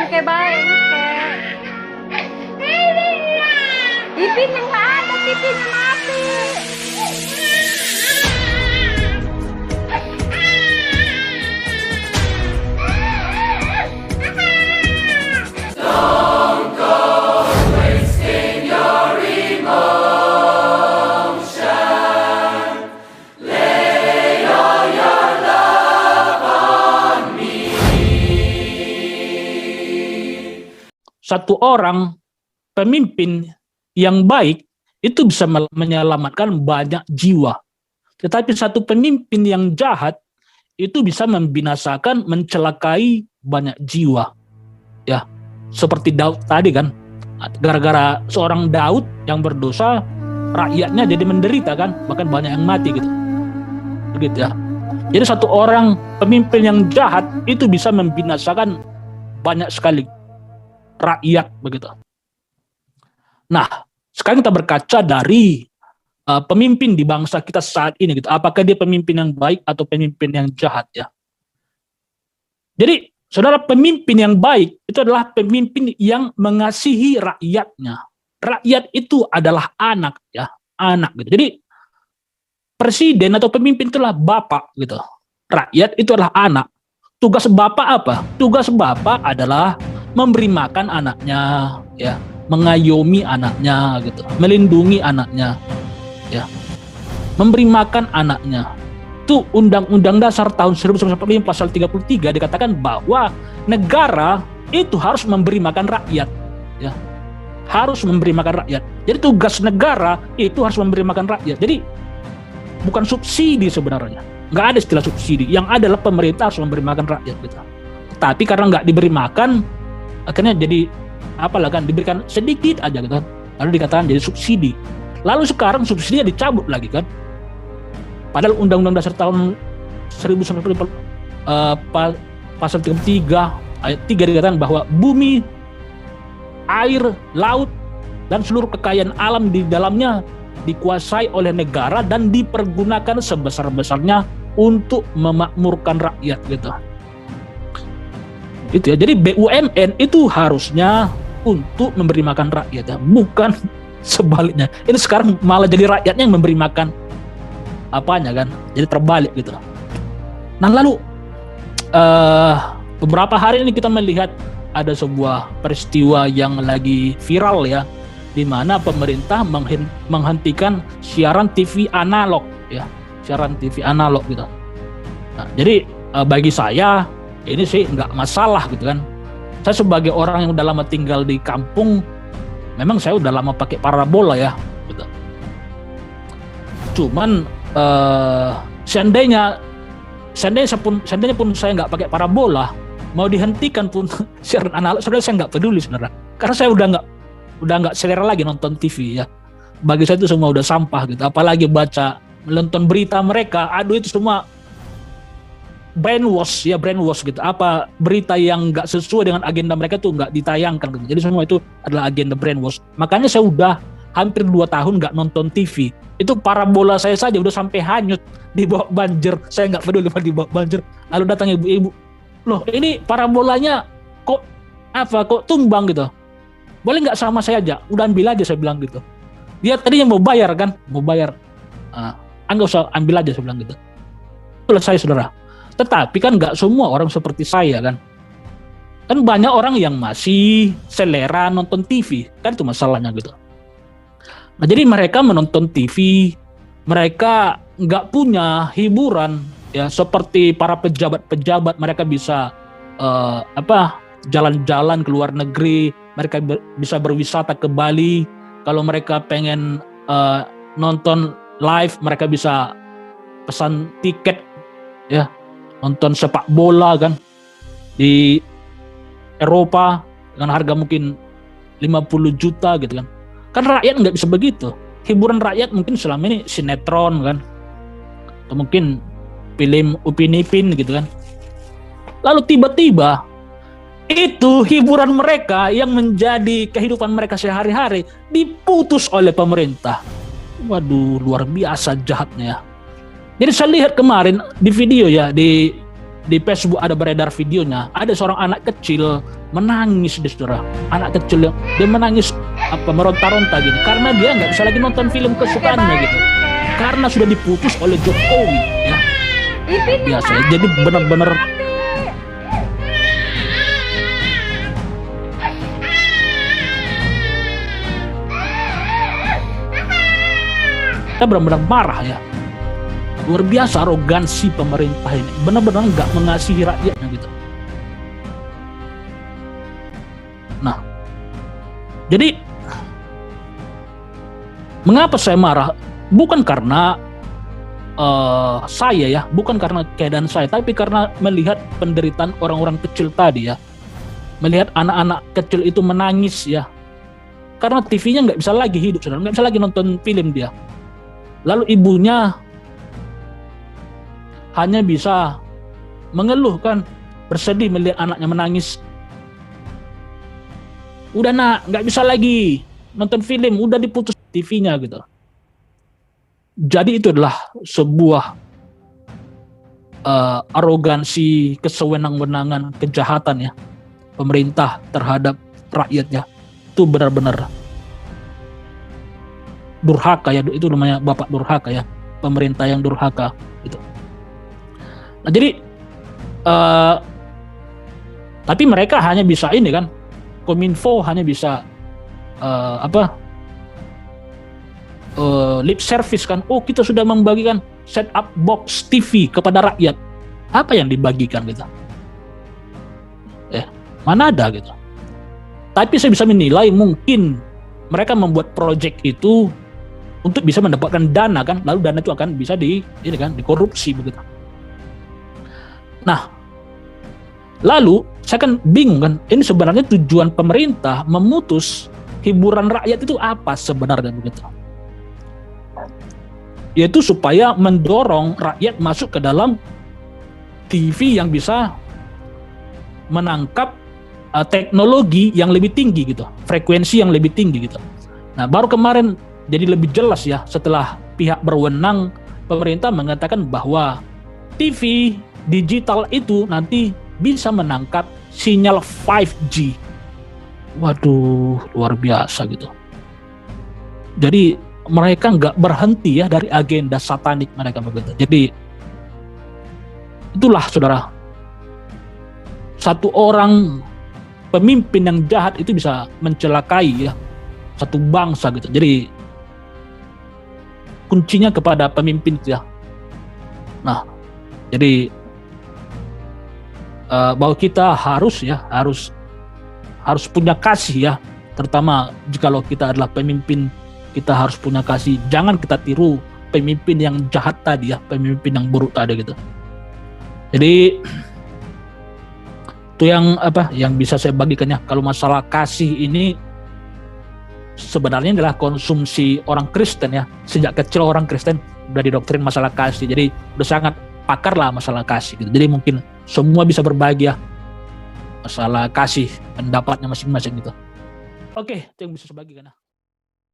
Engke baik, engke. TV-nya nggak ada, TV-nya mati. Satu orang pemimpin yang baik itu bisa menyelamatkan banyak jiwa. Tetapi satu pemimpin yang jahat itu bisa membinasakan, mencelakai banyak jiwa. Ya, seperti Daud tadi kan. Gara-gara seorang Daud yang berdosa, rakyatnya jadi menderita kan, bahkan banyak yang mati gitu. Begitu ya. Jadi satu orang pemimpin yang jahat itu bisa membinasakan banyak sekali rakyat begitu. Nah, sekarang kita berkaca dari pemimpin di bangsa kita saat ini gitu. Apakah dia pemimpin yang baik atau pemimpin yang jahat ya? Jadi, saudara, pemimpin yang baik itu adalah pemimpin yang mengasihi rakyatnya. Rakyat itu adalah anak ya, anak gitu. Jadi presiden atau pemimpin itulah bapak gitu. Rakyat itu adalah anak. Tugas bapak apa? Tugas bapak adalah memberi makan anaknya, ya, mengayomi anaknya, gitu, melindungi anaknya, ya, memberi makan anaknya. Itu Undang-Undang Dasar tahun 1945 pasal 33 dikatakan bahwa negara itu harus memberi makan rakyat, ya, harus memberi makan rakyat. Jadi tugas negara itu harus memberi makan rakyat. Jadi bukan subsidi sebenarnya, nggak ada istilah subsidi. Yang adalah pemerintah harus memberi makan rakyat, gitu. Tapi karena nggak diberi makan, akhirnya jadi apalah kan, diberikan sedikit aja gitu kan, lalu dikatakan jadi subsidi. Lalu sekarang subsidinya dicabut lagi kan, padahal Undang-Undang Dasar tahun 1945 pasal 33 ayat 3 dikatakan bahwa bumi, air, laut dan seluruh kekayaan alam di dalamnya dikuasai oleh negara dan dipergunakan sebesar-besarnya untuk memakmurkan rakyat gitu. Itu ya. Jadi BUMN itu harusnya untuk memberi makan rakyat ya, bukan sebaliknya. Ini sekarang malah jadi rakyatnya yang memberi makan apanya kan, jadi terbalik gitu. Nah lalu beberapa hari ini kita melihat ada sebuah peristiwa yang lagi viral ya, di mana pemerintah menghentikan siaran TV analog ya, siaran TV analog gitu. Nah, jadi bagi saya ini sih nggak masalah gitu kan. Saya sebagai orang yang udah lama tinggal di kampung, memang saya udah lama pakai parabola ya, gitu. Cuman seandainya pun saya nggak pakai parabola, mau dihentikan pun siaran analog, saya nggak peduli sebenarnya. Karena saya udah nggak selera lagi nonton TV ya. Bagi saya itu semua udah sampah gitu. Apalagi nonton berita mereka, aduh itu semua brainwash gitu. Apa berita yang nggak sesuai dengan agenda mereka tuh nggak ditayangkan gitu. Jadi semua itu adalah agenda brainwash. Makanya saya udah hampir 2 tahun nggak nonton TV. Itu parabola saya saja udah sampai hanyut di bawah banjir. Saya nggak peduli di bawah banjir. Lalu datang ibu-ibu, loh ini parabolanya kok tumbang gitu. Boleh nggak sama saya aja? Udah ambil aja, saya bilang gitu. Dia tadinya mau bayar kan, nggak usah ambil aja, saya bilang gitu. Itulah saya, saudara. Tetapi kan nggak semua orang seperti saya kan. Kan banyak orang yang masih selera nonton TV, kan itu masalahnya gitu. Nah jadi mereka menonton TV, mereka nggak punya hiburan ya, seperti para pejabat-pejabat. Mereka bisa jalan-jalan ke luar negeri, mereka bisa berwisata ke Bali. Kalau mereka pengen nonton live, mereka bisa pesan tiket ya, nonton sepak bola kan di Eropa dengan harga mungkin 50 juta gitu kan. Kan rakyat nggak bisa begitu. Hiburan rakyat mungkin selama ini sinetron kan, atau mungkin film Upin Ipin gitu kan. Lalu tiba-tiba itu hiburan mereka yang menjadi kehidupan mereka sehari-hari diputus oleh pemerintah. Waduh, luar biasa jahatnya ya. Jadi saya lihat kemarin di video ya, di di Facebook ada beredar videonya, ada seorang anak kecil menangis di saudara, anak kecil yang dia menangis meronta-ronta gini karena dia nggak bisa lagi nonton film kesukaannya gitu, karena sudah diputus oleh Jokowi ya. Biasa ya. Jadi benar-benar kita benar-benar marah ya. Luar biasa arogansi pemerintah ini, benar-benar nggak mengasihi rakyatnya gitu. Nah, jadi mengapa saya marah? Bukan karena saya ya, bukan karena keadaan saya, tapi karena melihat penderitaan orang-orang kecil tadi ya, melihat anak-anak kecil itu menangis ya, karena TV-nya nggak bisa lagi hidup, nggak bisa lagi nonton film dia. Lalu ibunya hanya bisa mengeluh kan, bersedih melihat anaknya menangis. Udah nak, nggak bisa lagi nonton film, udah diputus TV-nya gitu. Jadi itu adalah sebuah arogansi, kesewenang-wenangan, kejahatan ya pemerintah terhadap rakyatnya. Itu benar-benar durhaka ya, itu namanya bapak durhaka ya, pemerintah yang durhaka gitu. Nah jadi tapi mereka hanya bisa ini kan, Kominfo hanya bisa lip service kan, oh kita sudah membagikan set up box TV kepada rakyat. Apa yang dibagikan gitu? Mana ada gitu. Tapi saya bisa menilai mungkin mereka membuat project itu untuk bisa mendapatkan dana kan, lalu dana itu akan bisa dikorupsi begitu. Nah, lalu saya kan bingung kan, ini sebenarnya tujuan pemerintah memutus hiburan rakyat itu apa sebenarnya begitu? Yaitu supaya mendorong rakyat masuk ke dalam TV yang bisa menangkap teknologi yang lebih tinggi gitu, frekuensi yang lebih tinggi gitu. Nah, baru kemarin jadi lebih jelas ya setelah pihak berwenang pemerintah mengatakan bahwa TV digital itu nanti bisa menangkap sinyal 5G. Waduh, luar biasa gitu. Jadi mereka nggak berhenti ya dari agenda satanik mereka begitu. Jadi itulah saudara, satu orang pemimpin yang jahat itu bisa mencelakai ya satu bangsa gitu. Jadi kuncinya kepada pemimpin itu ya. Nah, jadi bahwa kita harus punya kasih ya, terutama jikalau kita adalah pemimpin, kita harus punya kasih. Jangan kita tiru pemimpin yang jahat tadi ya, pemimpin yang buruk tadi gitu. Jadi itu yang bisa saya bagikan ya. Kalau masalah kasih ini sebenarnya adalah konsumsi orang Kristen ya. Sejak kecil orang Kristen udah didoktrin masalah kasih. Jadi udah sangat pakar lah masalah kasih gitu. Jadi mungkin semua bisa berbagi ya masalah kasih, pendapatnya masing-masing gitu. Oke, itu yang bisa saya bagikan ya.